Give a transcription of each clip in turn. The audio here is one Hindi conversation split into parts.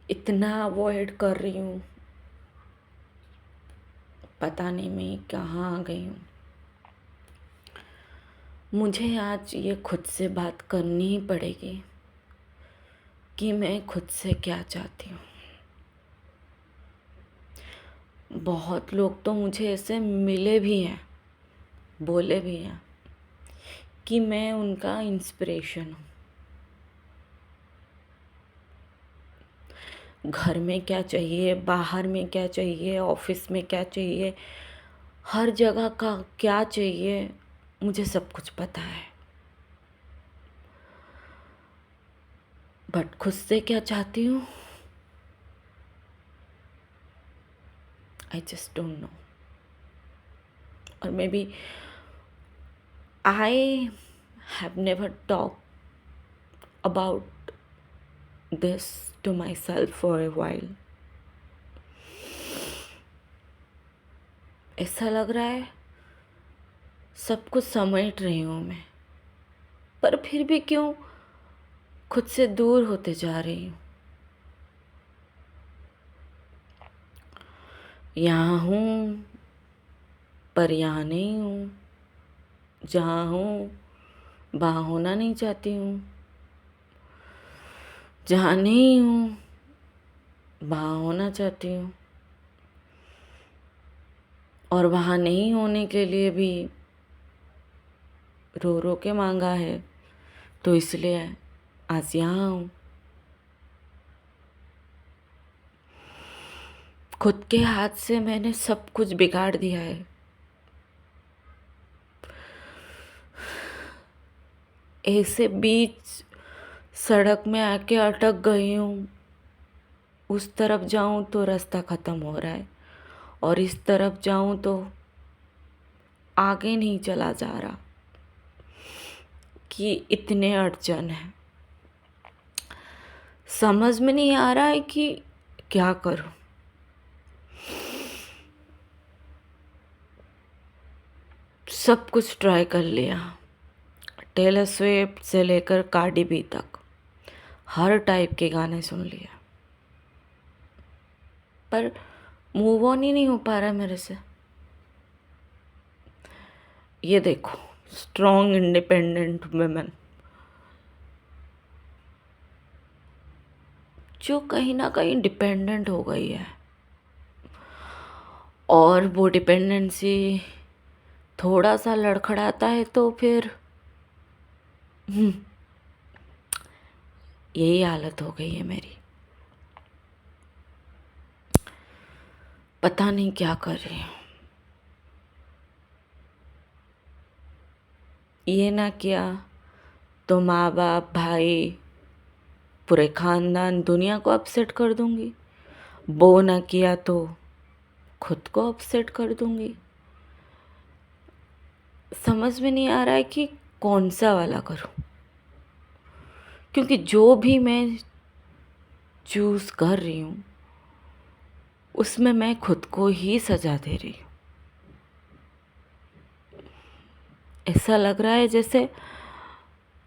इतना अवॉइड कर रही हूँ, पता नहीं मैं कहाँ आ गई हूँ। मुझे आज ये खुद से बात करनी ही पड़ेगी कि मैं खुद से क्या चाहती हूँ। बहुत लोग तो मुझे ऐसे मिले भी हैं, बोले भी हैं कि मैं उनका इंस्पिरेशन हूँ। घर में क्या चाहिए, बाहर में क्या चाहिए, ऑफिस में क्या चाहिए, हर जगह का क्या चाहिए, मुझे सब कुछ पता है। बट खुद से क्या चाहती हूँ, आई जस्ट डोंट नो। और maybe I have never talk about this to myself for a while. ऐसा लग रहा है सब कुछ समेट रही हूँ मैं, पर फिर भी क्यों खुद से दूर होते जा रही हूँ। यहाँ हूँ पर यहाँ नहीं हूँ, जहाँ हूँ वहाँ होना नहीं चाहती हूँ, जहाँ नहीं हूँ वहाँ होना चाहती हूँ, और वहाँ नहीं होने के लिए भी रो रो के मांगा है, तो इसलिए आज यहाँ हूँ। खुद के हाथ से मैंने सब कुछ बिगाड़ दिया है। ऐसे बीच सड़क में आके अटक गई हूँ। उस तरफ जाऊँ तो रास्ता ख़त्म हो रहा है, और इस तरफ जाऊँ तो आगे नहीं चला जा रहा, कि इतने अड़चन है। समझ में नहीं आ रहा है कि क्या करूँ। सब कुछ ट्राई कर लिया, टेलर स्विफ्ट से लेकर कार्डी बी तक हर टाइप के गाने सुन लिए, पर मूव ऑन ही नहीं हो पा रहा मेरे से। ये देखो, स्ट्रॉन्ग इंडिपेंडेंट वुमेन जो कहीं ना कहीं डिपेंडेंट हो गई है, और वो डिपेंडेंसी थोड़ा सा लड़खड़ाता है तो फिर यही हालत हो गई है मेरी। पता नहीं क्या कर रही हूँ। ये ना किया तो माँ बाप, भाई, पूरे खानदान, दुनिया को अपसेट कर दूंगी। वो ना किया तो खुद को अपसेट कर दूंगी। समझ में नहीं आ रहा है कि कौन सा वाला करूं, क्योंकि जो भी मैं चूज कर रही हूँ उसमें मैं खुद को ही सजा दे रही हूँ। ऐसा लग रहा है जैसे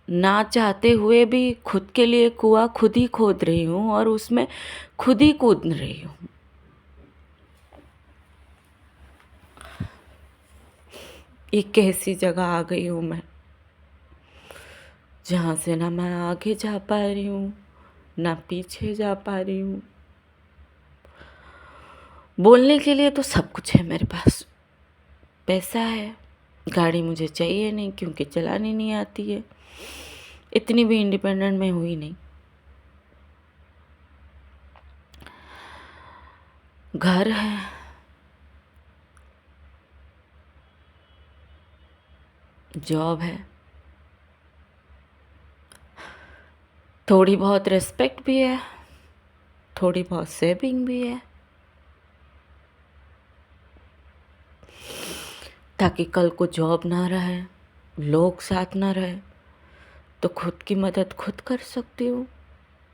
ना चाहते हुए भी खुद के लिए कुआं खुद ही खोद रही हूँ, और उसमें खुद ही कूद रही हूँ। ये कैसी जगह आ गई हूँ मैं, जहाँ से ना मैं आगे जा पा रही हूँ ना पीछे जा पा रही हूँ। बोलने के लिए तो सब कुछ है मेरे पास, पैसा है, गाड़ी मुझे चाहिए नहीं क्योंकि चलानी नहीं आती है, इतनी भी इंडिपेंडेंट मैं हुई नहीं। घर है, जॉब है, थोड़ी बहुत रिस्पेक्ट भी है, थोड़ी बहुत सेविंग भी है, ताकि कल को जॉब ना रहे, लोग साथ ना रहे, तो खुद की मदद खुद कर सकती हूँ।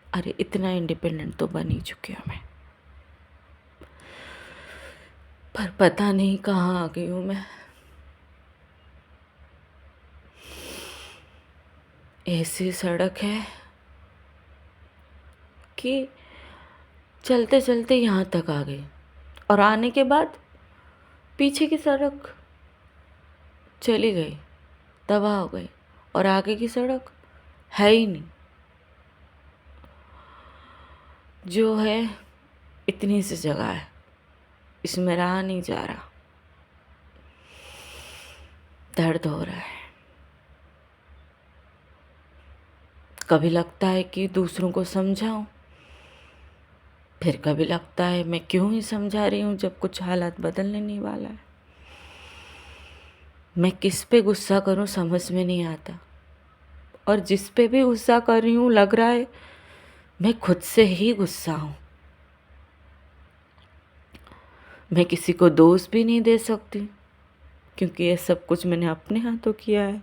अरे इतना इंडिपेंडेंट तो बन ही चुकी हूँ मैं, पर पता नहीं कहाँ आ गई हूँ मैं। ऐसी सड़क है कि चलते चलते यहाँ तक आ गई और आने के बाद पीछे की सड़क चली गई, तबाह हो गई, और आगे की सड़क है ही नहीं। जो है इतनी सी जगह है, इसमें रहा नहीं जा रहा, दर्द हो रहा है। कभी लगता है कि दूसरों को समझाऊं, फिर कभी लगता है मैं क्यों ही समझा रही हूँ जब कुछ हालात बदलने नहीं वाला है। मैं किस पे गुस्सा करूँ समझ में नहीं आता, और जिस पे भी गुस्सा कर रही हूँ लग रहा है मैं खुद से ही गुस्सा हूँ। मैं किसी को दोष भी नहीं दे सकती क्योंकि ये सब कुछ मैंने अपने हाथों किया है।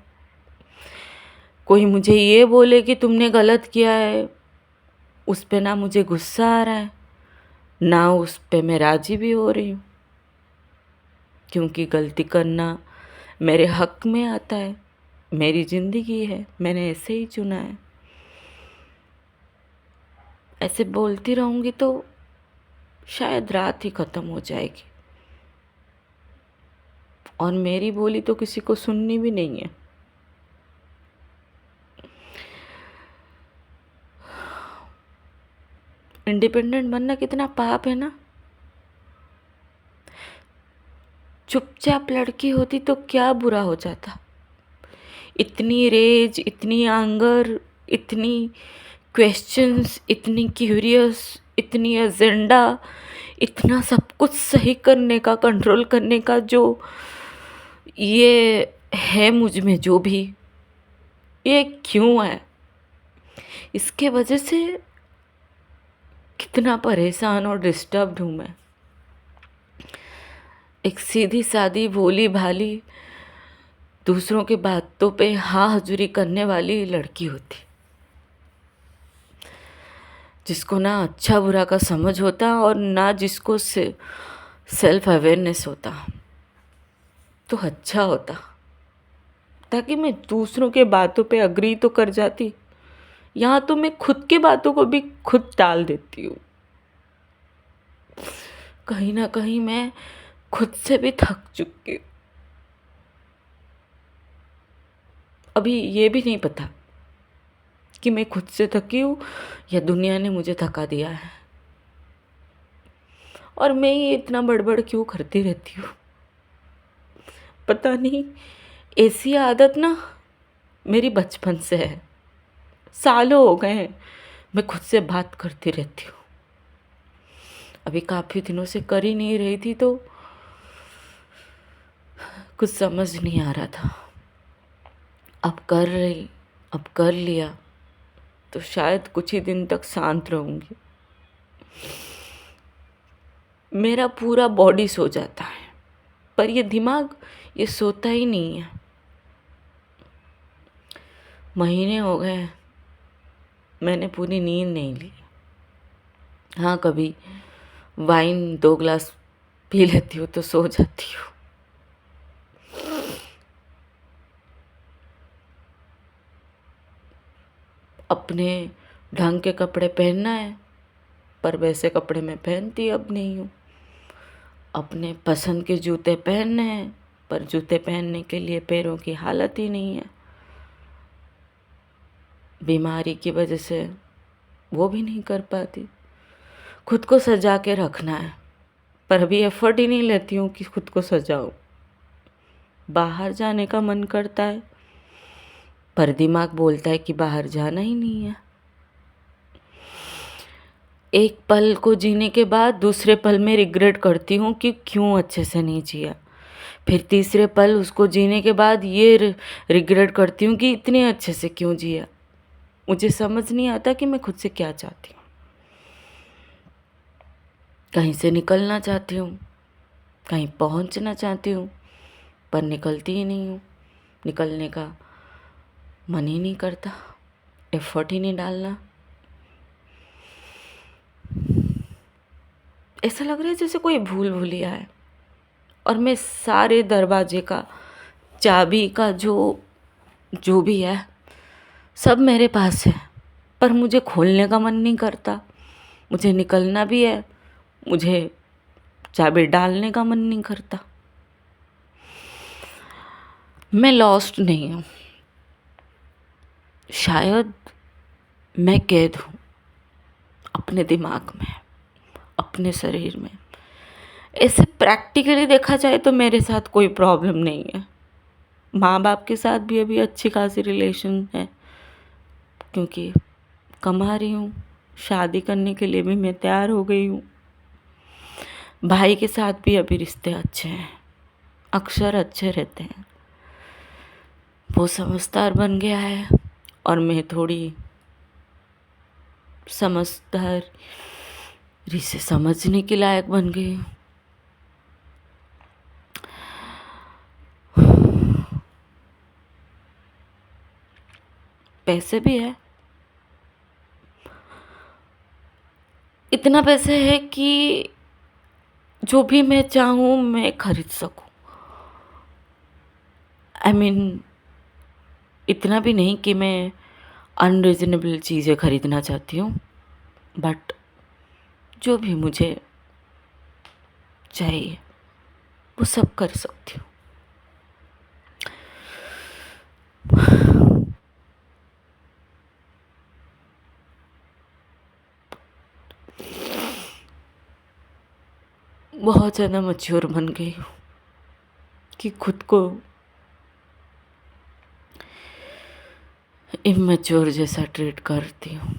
कोई मुझे ये बोले कि तुमने गलत किया है, उस पे ना मुझे गुस्सा आ रहा है, ना उस पे मैं राजी भी हो रही हूँ, क्योंकि गलती करना मेरे हक में आता है, मेरी ज़िंदगी है, मैंने ऐसे ही चुना है। ऐसे बोलती रहूँगी तो शायद रात ही ख़त्म हो जाएगी, और मेरी बोली तो किसी को सुननी भी नहीं है। इंडिपेंडेंट बनना कितना पाप है ना। चुपचाप लड़की होती तो क्या बुरा हो जाता। इतनी रेज, इतनी एंगर, इतनी क्वेश्चंस, इतनी क्यूरियस, इतनी एजेंडा, इतना सब कुछ सही करने का, कंट्रोल करने का जो ये है मुझ में, जो भी ये क्यों है, इसके वजह से कितना परेशान और डिस्टर्ब्ड हूँ मैं। एक सीधी सादी भोली भाली दूसरों के बातों पे हाँ हजूरी करने वाली लड़की होती, जिसको ना अच्छा बुरा का समझ होता और ना जिसको सेल्फ अवेयरनेस होता, तो अच्छा होता, ताकि मैं दूसरों के बातों पे अग्री तो कर जाती। यहाँ तो मैं खुद के बातों को भी खुद टाल देती हूँ। कहीं ना कहीं मैं खुद से भी थक चुकी हूँ। अभी ये भी नहीं पता कि मैं खुद से थकी हूँ या दुनिया ने मुझे थका दिया है, और मैं ये इतना बड़बड़ क्यों करती रहती हूँ पता नहीं। ऐसी आदत ना मेरी बचपन से है, सालों हो गए हैं मैं खुद से बात करती रहती हूँ। अभी काफ़ी दिनों से कर ही नहीं रही थी तो कुछ समझ नहीं आ रहा था। अब कर लिया तो शायद कुछ ही दिन तक शांत रहूँगी। मेरा पूरा बॉडी सो जाता है, पर ये दिमाग ये सोता ही नहीं है। महीने हो गए मैंने पूरी नींद नहीं ली। हाँ, कभी वाइन 2 ग्लास पी लेती हूँ तो सो जाती हूँ। अपने ढंग के कपड़े पहनना है, पर वैसे कपड़े मैं पहनती अब नहीं हूँ। अपने पसंद के जूते पहनने हैं, पर जूते पहनने के लिए पैरों की हालत ही नहीं है। बीमारी की वजह से वो भी नहीं कर पाती। खुद को सजा के रखना है, पर अभी एफर्ट ही नहीं लेती हूँ कि खुद को सजाऊँ। बाहर जाने का मन करता है, पर दिमाग बोलता है कि बाहर जाना ही नहीं है। एक पल को जीने के बाद दूसरे पल में रिग्रेट करती हूँ कि क्यों अच्छे से नहीं जिया। फिर तीसरे पल उसको जीने के बाद ये रिग्रेट करती हूँ कि इतने अच्छे से क्यों जिया। मुझे समझ नहीं आता कि मैं खुद से क्या चाहती हूँ। कहीं से निकलना चाहती हूँ, कहीं पहुँचना चाहती हूँ, पर निकलती ही नहीं हूँ। निकलने का मन ही नहीं करता, एफर्ट ही नहीं डालना। ऐसा लग रहा है जैसे कोई भूल भुलिया है, और मैं सारे दरवाजे का चाबी का जो भी है सब मेरे पास है, पर मुझे खोलने का मन नहीं करता। मुझे निकलना भी है, मुझे चाबी डालने का मन नहीं करता। मैं लॉस्ट नहीं हूँ, शायद मैं कैद हूँ अपने दिमाग में, अपने शरीर में। ऐसे प्रैक्टिकली देखा जाए तो मेरे साथ कोई प्रॉब्लम नहीं है। माँ बाप के साथ भी अभी अच्छी खासी रिलेशन है, क्योंकि कमा रही हूँ, शादी करने के लिए भी मैं तैयार हो गई हूँ। भाई के साथ भी अभी रिश्ते अच्छे हैं, अक्सर अच्छे रहते हैं। वो समझदार बन गया है और मैं थोड़ी समझदारी से समझने के लायक बन गई हूँ। पैसे भी है, इतना पैसे है कि जो भी मैं चाहूँ मैं खरीद सकूँ। आई मीन इतना भी नहीं कि मैं अनरीजनेबल चीज़ें खरीदना चाहती हूँ, बट जो भी मुझे चाहिए वो सब कर सकती हूँ। बहुत ज़्यादा मैच्योर बन गई हूँ कि खुद को इमेच्योर जैसा ट्रीट करती हूँ।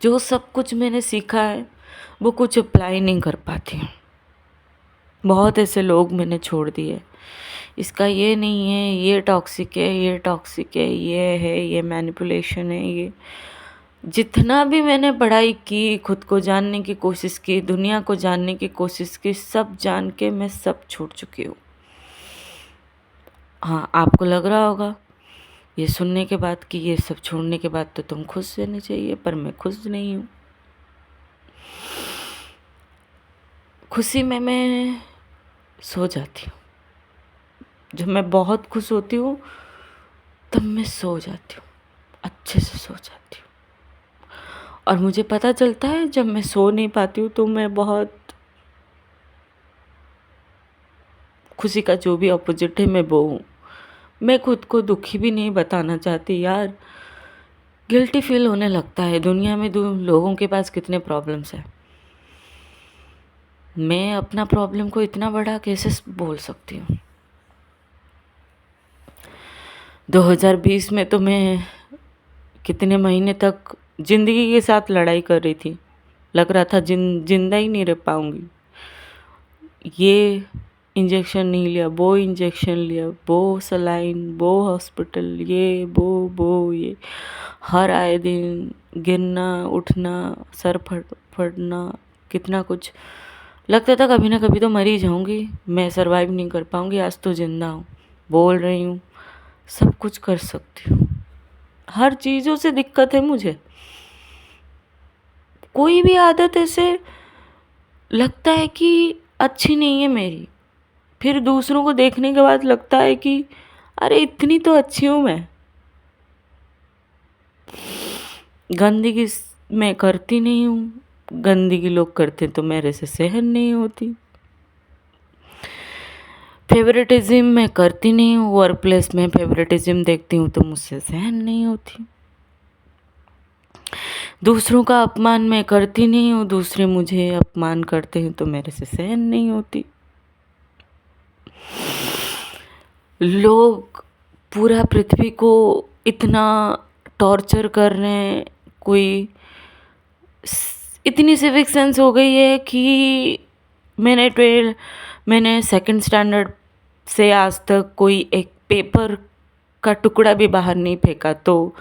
जो सब कुछ मैंने सीखा है वो कुछ अप्लाई नहीं कर पाती हूँ। बहुत ऐसे लोग मैंने छोड़ दिए, इसका ये नहीं है, ये टॉक्सिक है, ये टॉक्सिक है, ये मैनिपुलेशन है, ये जितना भी मैंने पढ़ाई की, खुद को जानने की कोशिश की, दुनिया को जानने की कोशिश की, सब जान के मैं सब छोड़ चुकी हूँ। हाँ, आपको लग रहा होगा ये सुनने के बाद कि ये सब छोड़ने के बाद तो तुम खुश रहनी चाहिए, पर मैं खुश नहीं हूँ। खुशी में मैं सो जाती हूँ, जब मैं बहुत खुश होती हूँ तब मैं सो जाती हूँ, अच्छे से सो जाती हूँ। और मुझे पता चलता है जब मैं सो नहीं पाती हूँ तो मैं बहुत खुशी का जो भी अपोजिट है मैं वो हूँ। मैं खुद को दुखी भी नहीं बताना चाहती यार, गिल्टी फील होने लगता है। दुनिया में लोगों के पास कितने प्रॉब्लम्स हैं, मैं अपना प्रॉब्लम को इतना बड़ा कैसे बोल सकती हूँ। 2020 में तो मैं कितने महीने तक ज़िंदगी के साथ लड़ाई कर रही थी, लग रहा था जिंदा ही नहीं रह पाऊँगी। ये इंजेक्शन नहीं लिया, वो इंजेक्शन लिया, वो सलाइन, वो हॉस्पिटल, ये वो ये हर आए दिन गिरना उठना, सर फटना, कितना कुछ। लगता था कभी ना कभी तो मर ही जाऊँगी, मैं सरवाइव नहीं कर पाऊँगी। आज तो जिंदा हूँ, बोल रही हूँ, सब कुछ कर सकती हूँ। हर चीज़ों से दिक्कत है मुझे। कोई भी आदत ऐसे लगता है कि अच्छी नहीं है मेरी, फिर दूसरों को देखने के बाद लगता है कि अरे इतनी तो अच्छी हूँ मैं। गंदगी मैं करती नहीं हूँ, गंदगी लोग करते तो मेरे से सहन नहीं होती। फेवरेटिज्म मैं करती नहीं हूँ, वर्क प्लेस में फेवरेटिज्म देखती हूँ तो मुझसे सहन नहीं होती। दूसरों का अपमान मैं करती नहीं हूँ, दूसरे मुझे अपमान करते हैं तो मेरे से सहन नहीं होती। लोग पूरा पृथ्वी को इतना टॉर्चर कर रहे हैं, कोई इतनी सिविक सेंस हो गई है कि मैंने सेकंड स्टैंडर्ड से आज तक कोई एक पेपर का टुकड़ा भी बाहर नहीं फेंका। तो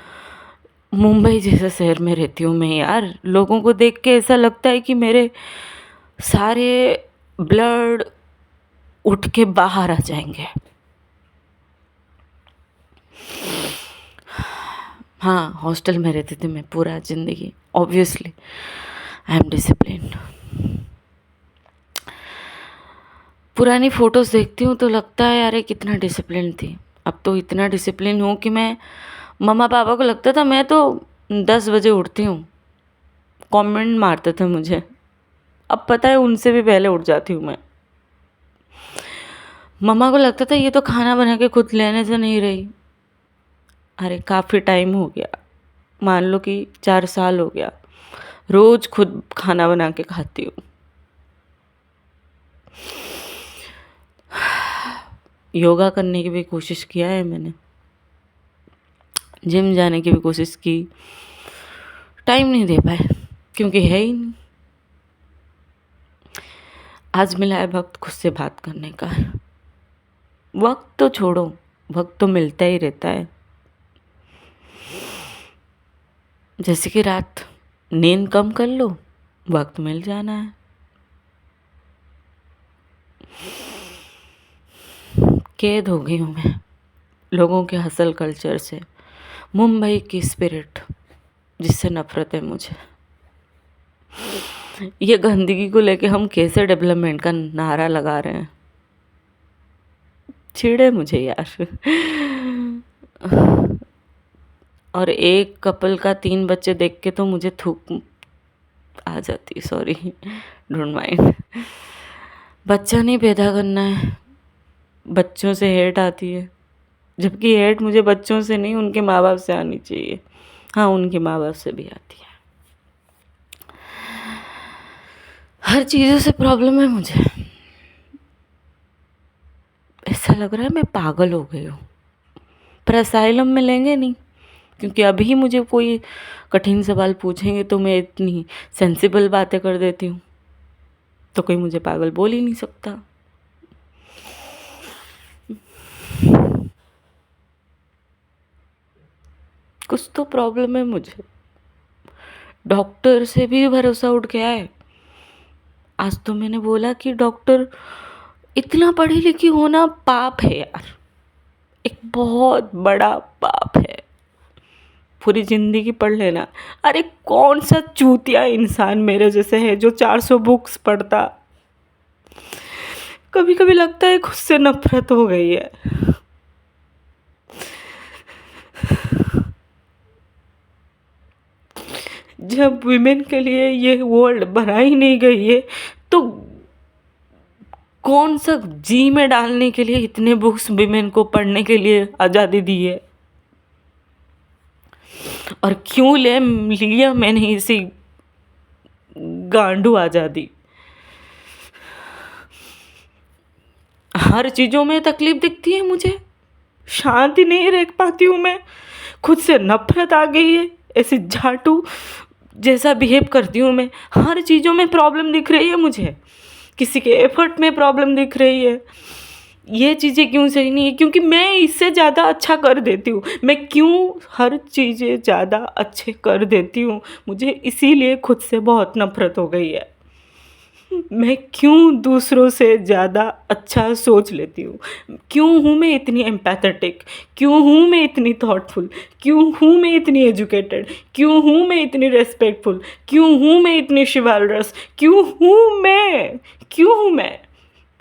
मुंबई जैसे शहर में रहती हूँ मैं यार, लोगों को देख के ऐसा लगता है कि मेरे सारे ब्लड उठ के बाहर आ जाएंगे। हाँ, हॉस्टल में रहती थी मैं पूरा ज़िंदगी, ऑब्वियसली आई एम डिसिप्लिन्ड। पुरानी फ़ोटोज़ देखती हूँ तो लगता है यार कितना डिसिप्लिन थी। अब तो इतना डिसिप्लिन हूँ कि मैं मम्मा पापा को लगता था मैं तो 10 बजे उठती हूँ, कमेंट मारते थे मुझे, अब पता है उनसे भी पहले उठ जाती हूँ मैं। मम्मा को लगता था ये तो खाना बना के खुद लेने से नहीं रही। अरे काफ़ी टाइम हो गया, मान लो कि 4 साल हो गया, रोज़ खुद खाना बना के खाती हूँ। योगा करने की भी कोशिश किया है मैंने, जिम जाने की भी कोशिश की, टाइम नहीं दे पाए क्योंकि है ही नहीं। आज मिला है वक्त खुद से बात करने का। वक्त तो छोड़ो, वक्त तो मिलता ही रहता है। जैसे कि रात नींद कम कर लो, वक्त मिल जाना है। कैद हो गई हूँ मैं लोगों के हसल कल्चर से, मुंबई की स्पिरिट जिससे नफरत है मुझे। ये गंदगी को लेके हम कैसे डेवलपमेंट का नारा लगा रहे हैं, चिढ़े मुझे यार। और एक कपल का 3 बच्चे देख के तो मुझे थूक आ जाती, सॉरी डोंट माइंड। बच्चा नहीं पैदा करना है, बच्चों से हेट आती है, जबकि हेट मुझे बच्चों से नहीं उनके माँ बाप से आनी चाहिए। हाँ, उनके माँ बाप से भी आती है। हर चीज़ों से प्रॉब्लम है मुझे, ऐसा लग रहा है मैं पागल हो गई हूँ। पर असाइलम में लेंगे नहीं, क्योंकि अभी मुझे कोई कठिन सवाल पूछेंगे तो मैं इतनी सेंसिबल बातें कर देती हूँ, तो कोई मुझे पागल बोल ही नहीं सकता। कुछ तो प्रॉब्लम है मुझे, डॉक्टर से भी भरोसा उठ गया है। आज तो मैंने बोला कि डॉक्टर, इतना पढ़ी लिखी होना पाप है यार, एक बहुत बड़ा पाप है। पूरी जिंदगी पढ़ लेना, अरे कौन सा चूतिया इंसान मेरे जैसे है जो 400 बुक्स पढ़ता। कभी कभी लगता है खुद से नफरत हो गई है। जब विमेन के लिए ये वर्ल्ड बनाई नहीं गई है तो कौन सा जी में डालने के लिए इतने बुक्स विमेन को पढ़ने के लिए आज़ादी दी है, और क्यों लिया मैंने इसी गांडू आज़ादी। हर चीज़ों में तकलीफ दिखती है मुझे, शांति नहीं रह पाती हूँ मैं, खुद से नफरत आ गई है, ऐसे झाटू जैसा बिहेव करती हूँ मैं। हर चीज़ों में प्रॉब्लम दिख रही है मुझे, किसी के एफर्ट में प्रॉब्लम दिख रही है। ये चीज़ें क्यों सही नहीं है, क्योंकि मैं इससे ज़्यादा अच्छा कर देती हूँ। मैं क्यों हर चीज़ें ज़्यादा अच्छे कर देती हूँ, मुझे इसीलिए खुद से बहुत नफरत हो गई है। मैं क्यों दूसरों से ज़्यादा अच्छा सोच लेती हूँ, क्यों हूँ मैं इतनी एम्पैथेटिक, क्यों हूँ मैं इतनी थॉटफुल, क्यों हूँ मैं इतनी एजुकेटेड, क्यों हूँ मैं इतनी रेस्पेक्टफुल, क्यों हूँ मैं इतनी शिवालरस, क्यों हूँ मैं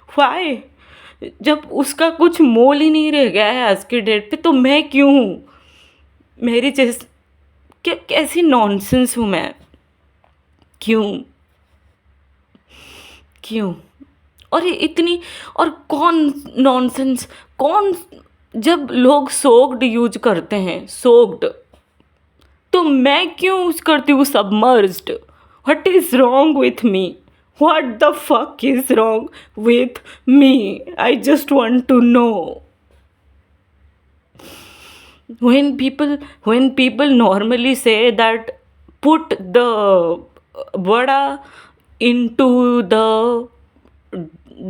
वाई। जब उसका कुछ मोल ही नहीं रह गया है आज की डेट पे, तो मैं क्यों हूँ मेरी जैसे, कैसी नॉनसेंस हूँ मैं, क्यों क्यों। और ये इतनी, और कौन नॉनसेंस, कौन, जब लोग सोक्ड यूज करते हैं, सोक्ड, तो मैं क्यों यूज करती हूँ submerged. What is wrong with me, what the fuck is wrong with me, I just want to know. when people normally say that put the vada into the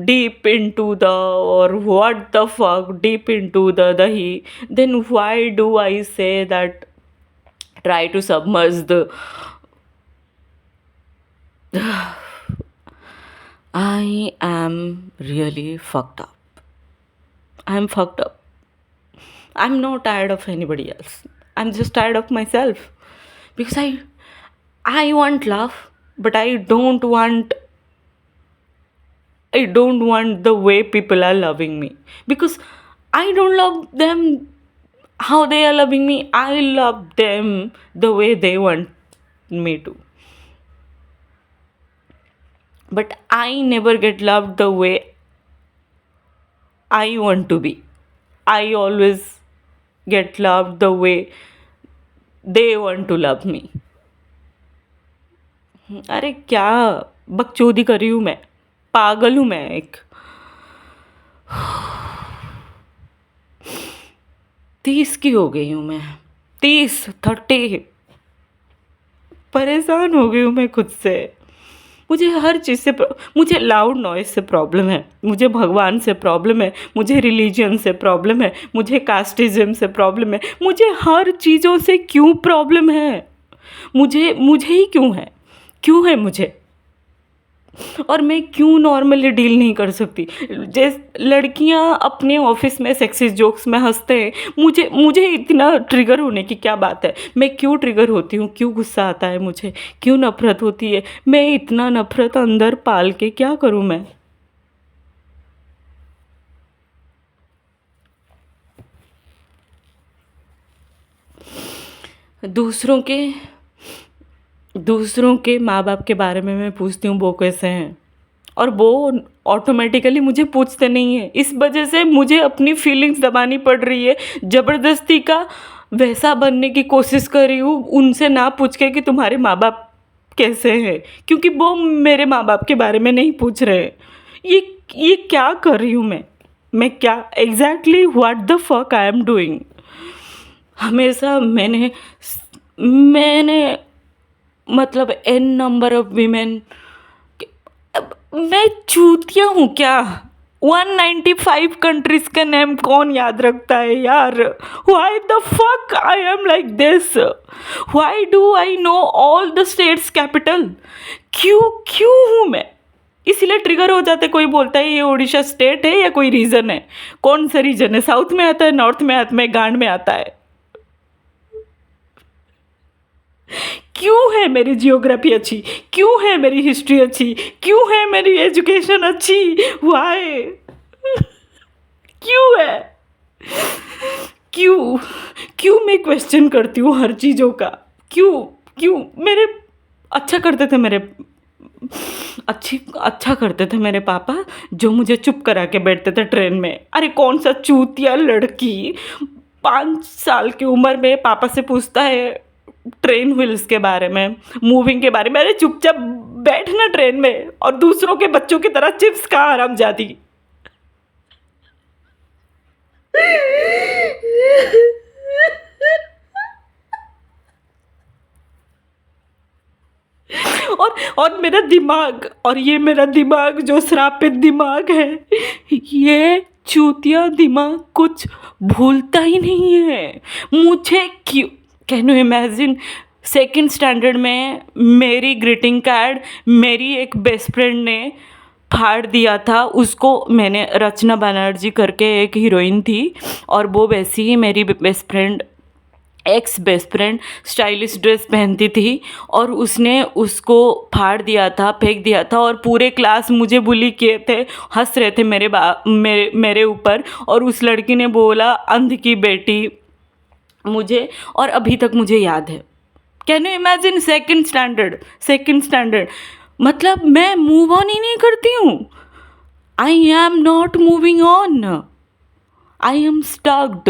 deep into the, or what the fuck, deep into the dahi, then why do I say that try to submerge the I am really fucked up. I'm fucked up. I'm not tired of anybody else. I'm just tired of myself. Because I want love, but I don't want the way people are loving me. Because I don't love them how they are loving me, I love them the way they want me to. But I never get loved the way I want to be. I always get loved the way they want to love me. अरे क्या बकचोदी कर रही हूँ मैं, पागल हूँ मैं एक। 30 की हो गई हूँ मैं, 30 परेशान हो गई हूँ मैं खुद से। मुझे हर चीज़ से मुझे लाउड नॉइज़ से प्रॉब्लम है, मुझे भगवान से प्रॉब्लम है, मुझे रिलीजन से प्रॉब्लम है, मुझे कास्टिज़्म से प्रॉब्लम है, मुझे हर चीज़ों से क्यों प्रॉब्लम है? मुझे ही क्यों है मुझे? और मैं क्यों नॉर्मली डील नहीं कर सकती? जैसे लड़कियां अपने ऑफिस में सेक्सिस्ट जोक्स में हंसते हैं, मुझे इतना ट्रिगर होने की क्या बात है? मैं क्यों ट्रिगर होती हूँ? क्यों गुस्सा आता है मुझे? क्यों नफरत होती है? मैं इतना नफरत अंदर पाल के क्या करूँ मैं? दूसरों के माँ बाप के बारे में मैं पूछती हूँ वो कैसे हैं, और वो ऑटोमेटिकली मुझे पूछते नहीं हैं। इस वजह से मुझे अपनी फीलिंग्स दबानी पड़ रही है, ज़बरदस्ती का वैसा बनने की कोशिश कर रही हूँ उनसे ना पूछ के कि तुम्हारे माँ बाप कैसे हैं, क्योंकि वो मेरे माँ बाप के बारे में नहीं पूछ रहे हैं। ये क्या कर रही हूँ मैं क्या exactly what the fuck I am doing? हमेशा मैंने मतलब एन नंबर ऑफ वीमेन, मैं चूतिया हूँ क्या? 195 कंट्रीज का नेम कौन याद रखता है यार? Why the fuck I am like this? Why do I know all the states capital? क्यों हूँ मैं? इसीलिए ट्रिगर हो जाते। कोई बोलता है ये उड़ीसा स्टेट है या कोई रीजन है? कौन सा रीजन है? साउथ में आता है, नॉर्थ में आता है, गांड में आता है? क्यों है मेरी जियोग्राफी अच्छी? क्यों है मेरी हिस्ट्री अच्छी? क्यों है मेरी एजुकेशन अच्छी? वाई? क्यों है? क्यों क्यों मैं क्वेश्चन करती हूँ हर चीज़ों का? क्यों मेरे अच्छा करते थे मेरे अच्छा करते थे मेरे पापा, जो मुझे चुप करा के बैठते थे ट्रेन में। अरे कौन सा चूतिया लड़की 5 साल की उम्र में पापा से पूछता है ट्रेन व्हील्स के बारे में, मूविंग के बारे में? अरे चुपचाप बैठना ट्रेन में और दूसरों के बच्चों की तरह चिप्स खा हरामजादी। और मेरा दिमाग, और ये मेरा दिमाग जो श्रापित दिमाग है, ये चूतिया दिमाग कुछ भूलता ही नहीं है। मुझे क्यों, can you imagine, second standard में मेरी ग्रीटिंग कार्ड मेरी एक बेस्ट फ्रेंड ने फाड़ दिया था। उसको मैंने, रचना बनर्जी करके एक हीरोइन थी, और वो वैसी ही मेरी best friend, x best friend, stylish dress पहनती थी, और उसने उसको फाड़ दिया था, फेंक दिया था, और पूरे क्लास मुझे बुली किए थे, हंस रहे थे मेरे ऊपर। और उस लड़की ने बोला अंध की बेटी मुझे, और अभी तक मुझे याद है। Can you imagine? Second standard मतलब मैं मूव ऑन ही नहीं करती हूँ। I am not moving on, I am स्टक्ड।